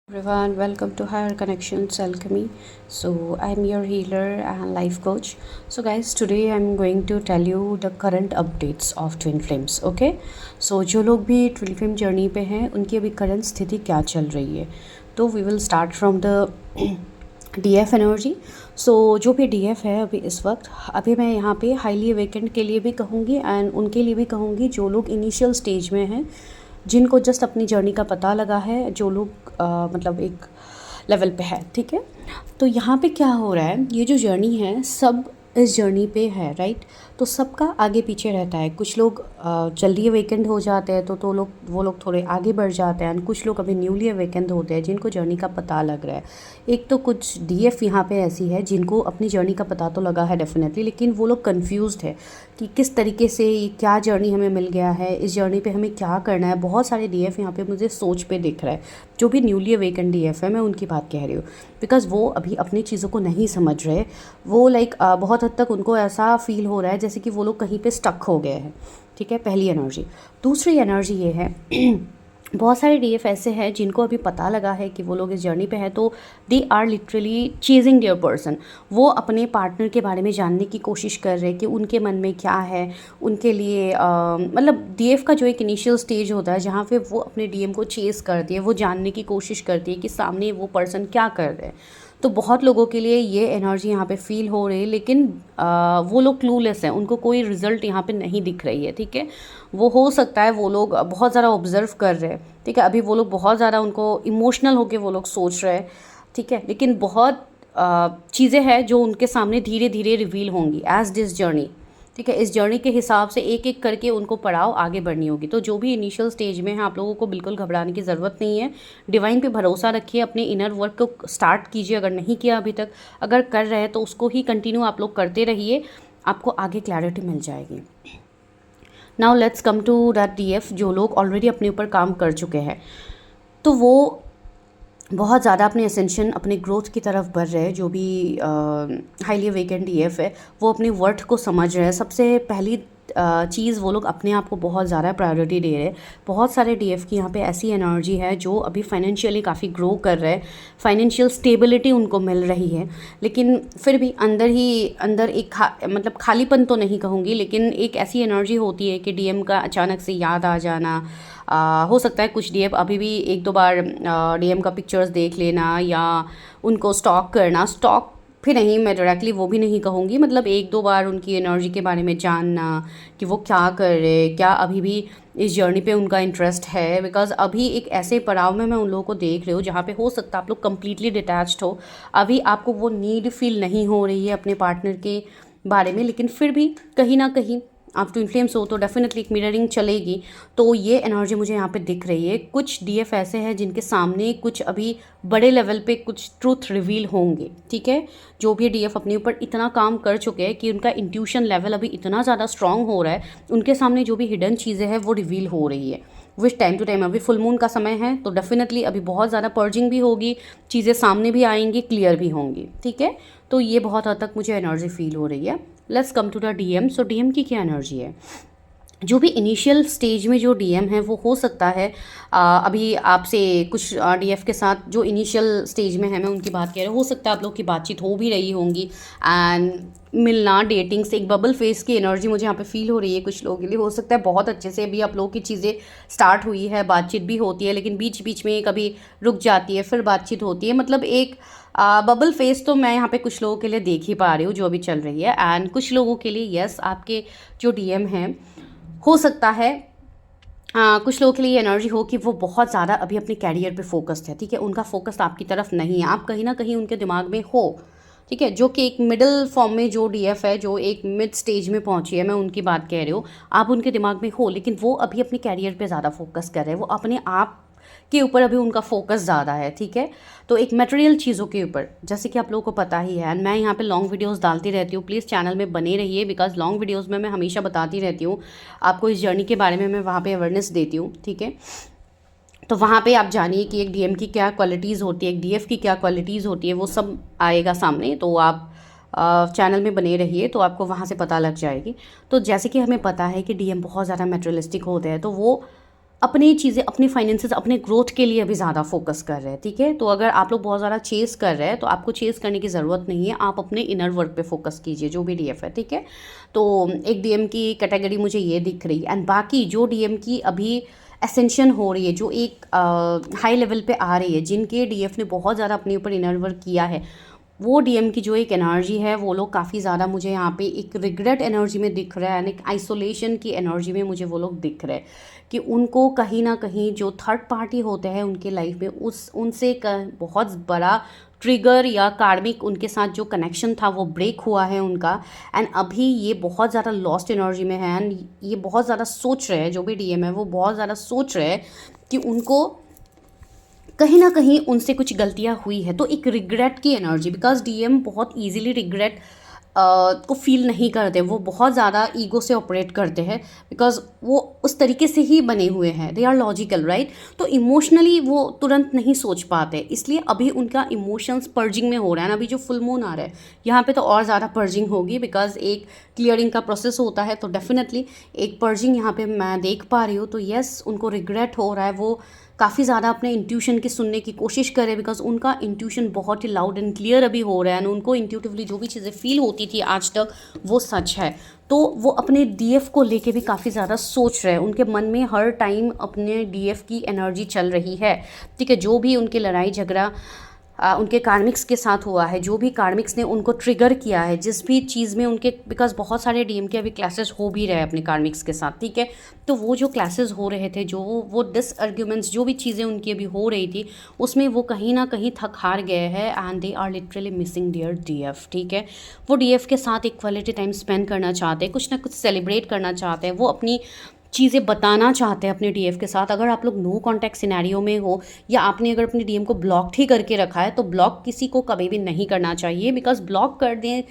Everyone, welcome to Higher Connections Alchemy. So, I'm your healer and life coach. So, guys, today I'm going to tell you the current updates of Twin Flames. Okay? So, जो लोग भी Twin Flame journey पे हैं उनकी अभी current स्थिति क्या चल रही है, तो we will start from the DF energy. So जो भी DF है अभी इस वक्त, अभी मैं यहाँ पे हाईली अवेकेंड के लिए भी कहूँगी एंड उनके लिए भी कहूँगी जो लोग इनिशियल स्टेज में हैं, जिनको जस्ट अपनी जर्नी का पता लगा है, जो लोग मतलब एक लेवल पे है. ठीक है, तो यहाँ पे क्या हो रहा है, ये जो जर्नी है सब इस जर्नी पे है, राइट. तो सबका आगे पीछे रहता है. कुछ लोग जल्दी अवेकेंड हो जाते हैं तो वो लोग थोड़े आगे बढ़ जाते हैं. कुछ लोग अभी न्यूली अवेकेंड होते हैं जिनको जर्नी का पता लग रहा है. एक तो कुछ DF यहाँ पे ऐसी है जिनको अपनी जर्नी का पता तो लगा है डेफिनेटली, लेकिन वो लोग कंफ्यूज्ड है कि किस तरीके से क्या जर्नी हमें मिल गया है, इस जर्नी पे हमें क्या करना है. बहुत सारे DF यहाँ पे मुझे सोच पे दिख रहा है. जो भी न्यूली अवेकेंड DF है, मैं उनकी बात कह रही हूँ, बिकॉज़ वो अभी अपनी चीज़ों को नहीं समझ रहे. वो बहुत हद तक उनको ऐसा फील हो रहा है जैसे कि वो लोग कहीं पे स्टक हो गए हैं. ठीक है, पहली एनर्जी. दूसरी एनर्जी ये है बहुत सारे DF ऐसे हैं जिनको अभी पता लगा है कि वो लोग इस जर्नी पे हैं, तो they are literally chasing their person. वो अपने पार्टनर के बारे में जानने की कोशिश कर रहे हैं कि उनके मन में क्या है. उनके लिए मतलब DF का जो एक इनिशियल स्टेज होता है जहाँ पे वो अपने DM को चेज़ करती है, वो जानने की कोशिश करती है कि सामने वो पर्सन क्या कर रहे हैं. तो बहुत लोगों के लिए ये एनर्जी यहाँ पे फील हो रही है, लेकिन वो लोग क्लूलेस हैं, उनको कोई रिजल्ट यहाँ पे नहीं दिख रही है. ठीक है, वो हो सकता है वो लोग बहुत ज़्यादा ऑब्जर्व कर रहे हैं. ठीक है, अभी वो लोग बहुत ज़्यादा उनको इमोशनल होके वो लोग सोच रहे हैं. ठीक है, लेकिन बहुत चीज़ें हैं जो उनके सामने धीरे धीरे रिवील होंगी एज दिस जर्नी. ठीक है, इस जर्नी के हिसाब से एक एक करके उनको पड़ाव आगे बढ़नी होगी. तो जो भी इनिशियल स्टेज में है, आप लोगों को बिल्कुल घबराने की ज़रूरत नहीं है. डिवाइन पे भरोसा रखिए, अपने इनर वर्क को स्टार्ट कीजिए अगर नहीं किया अभी तक. अगर कर रहे हैं तो उसको ही कंटिन्यू आप लोग करते रहिए, आपको आगे क्लैरिटी मिल जाएगी. Now let's come to that DF जो लोग ऑलरेडी अपने ऊपर काम कर चुके हैं. तो वो बहुत ज़्यादा अपने असेंशन, अपने ग्रोथ की तरफ बढ़ रहे हैं. जो भी हाईली अवेकेंड DF है वो अपने वर्थ को समझ रहे हैं. सबसे पहली चीज़, वो लोग अपने आप को बहुत ज़्यादा प्रायोरिटी दे रहे हैं. बहुत सारे DF की यहाँ पे ऐसी एनर्जी है जो अभी फाइनेंशियली काफ़ी ग्रो कर रहे हैं, फाइनेंशियल स्टेबिलिटी उनको मिल रही है, लेकिन फिर भी अंदर एक मतलब खालीपन तो नहीं कहूँगी, लेकिन एक ऐसी एनर्जी होती है कि DM का अचानक से याद आ जाना. हो सकता है कुछ DF अभी भी एक दो बार DM का पिक्चर्स देख लेना या उनको स्टॉक करना. स्टॉक भी नहीं, मैं डायरेक्टली वो भी नहीं कहूँगी, मतलब एक दो बार उनकी एनर्जी के बारे में जानना कि वो क्या कर रहे, क्या अभी भी इस जर्नी पे उनका इंटरेस्ट है. बिकॉज अभी एक ऐसे पड़ाव में मैं उन लोगों को देख रही हूँ जहाँ पे हो सकता है आप लोग कम्प्लीटली डिटैच्ड हो. अभी आपको वो नीड फील नहीं हो रही है अपने पार्टनर के बारे में, लेकिन फिर भी कहीं ना कहीं आप ट्विन फ्लेम्स हो तो डेफिनेटली एक मिररिंग चलेगी. तो ये एनर्जी मुझे यहाँ पे दिख रही है. कुछ DF ऐसे हैं जिनके सामने कुछ अभी बड़े लेवल पे कुछ ट्रूथ रिवील होंगे. ठीक है, जो भी DF अपने ऊपर इतना काम कर चुके हैं कि उनका इंट्यूशन लेवल अभी इतना ज़्यादा स्ट्रांग हो रहा है, उनके सामने जो भी हिडन चीज़ें हैं वो रिवील हो रही है विच टाइम टू टाइम. अभी फुल मून का समय है तो डेफिनेटली अभी बहुत ज़्यादा पर्जिंग भी होगी, चीज़ें सामने भी आएंगी, क्लियर भी होंगी. ठीक है, तो ये बहुत हद तक मुझे एनर्जी फील हो रही है. Let's come to the DM. So DM की क्या एनर्जी है? जो भी इनिशियल स्टेज में जो DM है वो हो सकता है अभी आपसे कुछ DF के साथ जो इनिशियल स्टेज में है, मैं उनकी बात कह रही हूँ, हो सकता है आप लोग की बातचीत हो भी रही होंगी एंड मिलना, डेटिंग से एक बबल फेस की एनर्जी मुझे यहाँ पे फील हो रही है. कुछ लोगों के लिए हो सकता है बहुत अच्छे से अभी आप लोगों की चीज़ें स्टार्ट हुई है, बातचीत भी होती है, लेकिन बीच बीच में कभी रुक जाती है, फिर बातचीत होती है. मतलब एक बबल फेस तो मैं यहाँ पे कुछ लोगों के लिए देख ही पा रही हूँ जो अभी चल रही है. एंड कुछ लोगों के लिए यस, आपके जो DM हैं, हो सकता है कुछ लोगों के लिए एनर्जी हो कि वो बहुत ज़्यादा अभी अपने कैरियर पे फोकस्ड है. ठीक है, उनका फोकस आपकी तरफ नहीं है, आप कहीं ना कहीं उनके दिमाग में हो. ठीक है, जो कि एक मिडिल फॉर्म में जो DF है, जो एक मिड स्टेज में पहुंची है, मैं उनकी बात कह रही हूँ, आप उनके दिमाग में हो, लेकिन वो अभी अपने कैरियर पे ज़्यादा फोकस कर रहे हैं. वो अपने आप के ऊपर अभी उनका फोकस ज़्यादा है. ठीक है, तो एक मटेरियल चीज़ों के ऊपर, जैसे कि आप लोगों को पता ही है, एंड मैं यहाँ पे लॉन्ग वीडियोस डालती रहती हूँ, प्लीज़ चैनल में बने रहिए, बिकॉज लॉन्ग वीडियोस में मैं हमेशा बताती रहती हूँ आपको इस जर्नी के बारे में, मैं वहाँ पे अवेयरनेस देती हूँ. ठीक है, तो वहाँ पे आप जानिए कि एक DM की क्या क्वालिटीज़ होती है, एक DF की क्या क्वालिटीज़ होती है, वो सब आएगा सामने. तो आप चैनल में बने रहिए तो आपको वहाँ से पता लग जाएगी. तो जैसे कि हमें पता है कि DM बहुत ज़्यादा मटेरियलिस्टिक होते हैं, तो वो अपनी चीज़ें, अपनी फाइनेंसेस, अपने ग्रोथ के लिए अभी ज़्यादा फोकस कर रहे हैं, ठीक है। तो अगर आप लोग बहुत ज़्यादा चेस कर रहे हैं तो आपको चेस करने की ज़रूरत नहीं है, आप अपने इनर वर्क पे फोकस कीजिए, जो भी डीएफ है, ठीक है। तो एक डीएम की कैटेगरी मुझे ये दिख रही है, एंड बाकी जो डीएम की अभी एसेंशन हो रही है, जो एक हाई लेवल पे आ रही है, जिनके डीएफ ने बहुत ज़्यादा अपने ऊपर इनर वर्क किया है, वो डीएम की जो एक एनर्जी है, वो लोग काफ़ी ज़्यादा मुझे यहाँ पे एक रिग्रेट एनर्जी में दिख रहा है, यानी एक आइसोलेशन की एनर्जी में मुझे वो लोग दिख रहे हैं कि उनको कहीं ना कहीं जो थर्ड पार्टी होते हैं उनके लाइफ में, उनसे बहुत बड़ा ट्रिगर या कार्मिक उनके साथ जो कनेक्शन था वो ब्रेक हुआ है उनका। एंड अभी ये बहुत ज़्यादा लॉस्ट एनर्जी में है, एंड ये बहुत ज़्यादा सोच रहे हैं, जो भी डीएम है वो बहुत ज़्यादा सोच रहे हैं कि उनको कहीं ना कहीं उनसे कुछ गलतियां हुई है। तो एक रिग्रेट की एनर्जी, बिकॉज डीएम बहुत इजीली रिग्रेट को फील नहीं करते, वो बहुत ज़्यादा ईगो से ऑपरेट करते हैं, बिकॉज वो उस तरीके से ही बने हुए हैं, दे आर लॉजिकल, राइट। तो इमोशनली वो तुरंत नहीं सोच पाते, इसलिए अभी उनका इमोशंस पर्जिंग में हो रहा है। अभी जो फुल मून आ रहा है यहाँ पे तो और ज़्यादा पर्जिंग होगी, बिकॉज एक क्लियरिंग का प्रोसेस होता है, तो डेफिनेटली एक पर्जिंग यहाँ पे मैं देख पा रही हूँ। तो येस, उनको रिग्रेट हो रहा है, वो काफ़ी ज़्यादा अपने इंट्यूशन की सुनने की कोशिश करें, बिकॉज उनका इंट्यूशन बहुत ही लाउड एंड क्लियर अभी हो रहा है, एंड उनको इंट्यूटिवली जो भी चीज़ें फील होती थी आज तक वो सच है। तो वो अपने डीएफ को लेके भी काफ़ी ज़्यादा सोच रहे हैं, उनके मन में हर टाइम अपने डीएफ की एनर्जी चल रही है, ठीक है। जो भी उनके लड़ाई झगड़ा उनके कार्मिक्स के साथ हुआ है, जो भी कार्मिक्स ने उनको ट्रिगर किया है, जिस भी चीज़ में उनके, बिकॉज बहुत सारे डीएम के अभी क्लासेस हो भी रहे हैं अपने कार्मिक्स के साथ, ठीक है। तो वो जो क्लासेस हो रहे थे, जो वो डिसआर्ग्यूमेंट्स, जो भी चीज़ें उनकी अभी हो रही थी, उसमें वो कहीं ना कहीं थक हार गए हैं, and they are literally missing their DF, ठीक है। वो डीएफ के साथ एक क्वालिटी टाइम स्पेंड करना चाहते हैं, कुछ ना कुछ सेलिब्रेट करना चाहते हैं, वो अपनी चीज़ें बताना चाहते हैं अपने डीएफ के साथ। अगर आप लोग नो कॉन्टैक्ट सिनेरियो में हो, या आपने अगर अपने डीएम को ब्लॉक ही करके रखा है, तो ब्लॉक किसी को कभी भी नहीं करना चाहिए, बिकॉज ब्लॉक कर दें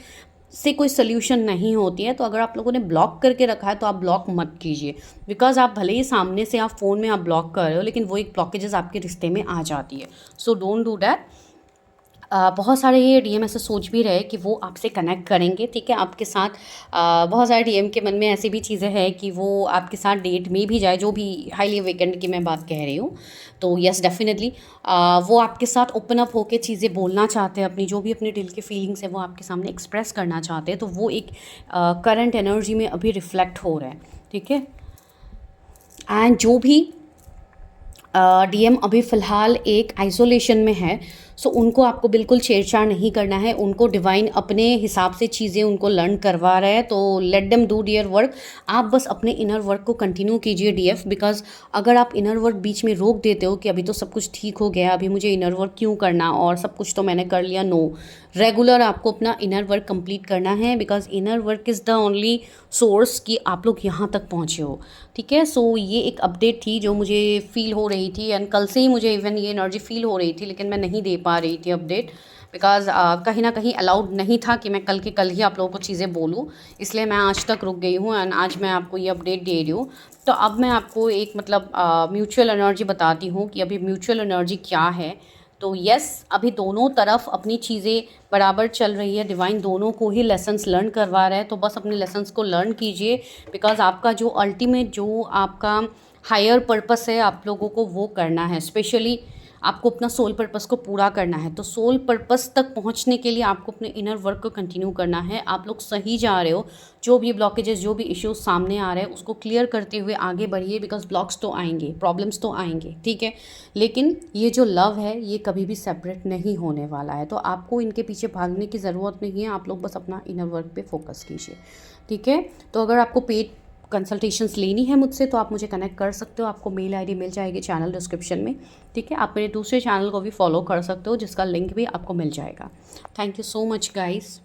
से कोई सोल्यूशन नहीं होती है। तो अगर आप लोगों ने ब्लॉक करके रखा है तो आप ब्लॉक मत कीजिए, बिकॉज आप भले ही सामने से आप फ़ोन में आप ब्लॉक कर रहे हो, लेकिन वो एक ब्लॉकेजेस आपके रिश्ते में आ जाती है। So don't do that. बहुत सारे ये डीएम ऐसे सोच भी रहे कि वो आपसे कनेक्ट करेंगे, ठीक है, आपके साथ। बहुत सारे डीएम के मन में ऐसी भी चीज़ें हैं कि वो आपके साथ डेट में भी जाए, जो भी हाईली वेकेंट की मैं बात कह रही हूँ। तो यस, डेफिनेटली वो आपके साथ ओपन अप होकर चीज़ें बोलना चाहते हैं, अपनी जो भी अपने दिल के फीलिंग्स है वो आपके सामने एक्सप्रेस करना चाहते हैं। तो वो एक करंट एनर्जी में अभी रिफ्लेक्ट हो रहा है, ठीक है। एंड जो भी डीएम अभी फ़िलहाल एक आइसोलेशन में है, सो उनको आपको बिल्कुल छेड़छाड़ नहीं करना है, उनको डिवाइन अपने हिसाब से चीज़ें उनको लर्न करवा रहा है। तो let them do their work, आप बस अपने इनर वर्क को कंटिन्यू कीजिए डीएफ, बिकॉज अगर आप इनर वर्क बीच में रोक देते हो कि अभी तो सब कुछ ठीक हो गया, अभी मुझे इनर वर्क क्यों करना, और सब कुछ तो मैंने कर लिया, नो, रेगुलर आपको अपना इनर वर्क कंप्लीट करना है, because inner work is the only source कि आप लोग यहाँ तक पहुँचे हो, ठीक है। सो ये एक अपडेट थी जो मुझे फील हो रही थी, एंड कल से ही मुझे इवन ये एनर्जी फील हो रही थी, लेकिन मैं नहीं दे पा रही थी अपडेट, बिकॉज कहीं ना कहीं अलाउड नहीं था कि मैं कल के कल ही आप लोगों को चीज़ें बोलूँ, इसलिए मैं आज तक रुक गई हूँ, एंड आज मैं आपको ये अपडेट दे रही हूँ। तो अब मैं आपको एक मतलब म्यूचुअल एनर्जी बताती हूँ कि अभी म्यूचुअल एनर्जी क्या है। तो यस, अभी दोनों तरफ अपनी चीज़ें बराबर चल रही है, डिवाइन दोनों को ही लेसन्स लर्न करवा रहा है। तो बस अपने लेसन्स को लर्न कीजिए, बिकॉज आपका जो अल्टीमेट, जो आपका हायर पर्पस है, आप लोगों को वो करना है, स्पेशली आपको अपना सोल पर्पस को पूरा करना है। तो सोल पर्पस तक पहुंचने के लिए आपको अपने इनर वर्क को कंटिन्यू करना है। आप लोग सही जा रहे हो, जो भी ब्लॉकेजेस, जो भी इश्यूज सामने आ रहे हैं उसको क्लियर करते हुए आगे बढ़िए, बिकॉज ब्लॉक्स तो आएंगे, प्रॉब्लम्स तो आएंगे, ठीक है, लेकिन ये जो लव है ये कभी भी सेपरेट नहीं होने वाला है। तो आपको इनके पीछे भागने की ज़रूरत नहीं है, आप लोग बस अपना इनर वर्क पे फोकस कीजिए, ठीक है। तो अगर आपको पेड कंसल्टेशंस लेनी है मुझसे तो आप मुझे कनेक्ट कर सकते हो, आपको मेल आईडी मिल जाएगी चैनल डिस्क्रिप्शन में, ठीक है। आप मेरे दूसरे चैनल को भी फॉलो कर सकते हो, जिसका लिंक भी आपको मिल जाएगा। Thank you so much guys.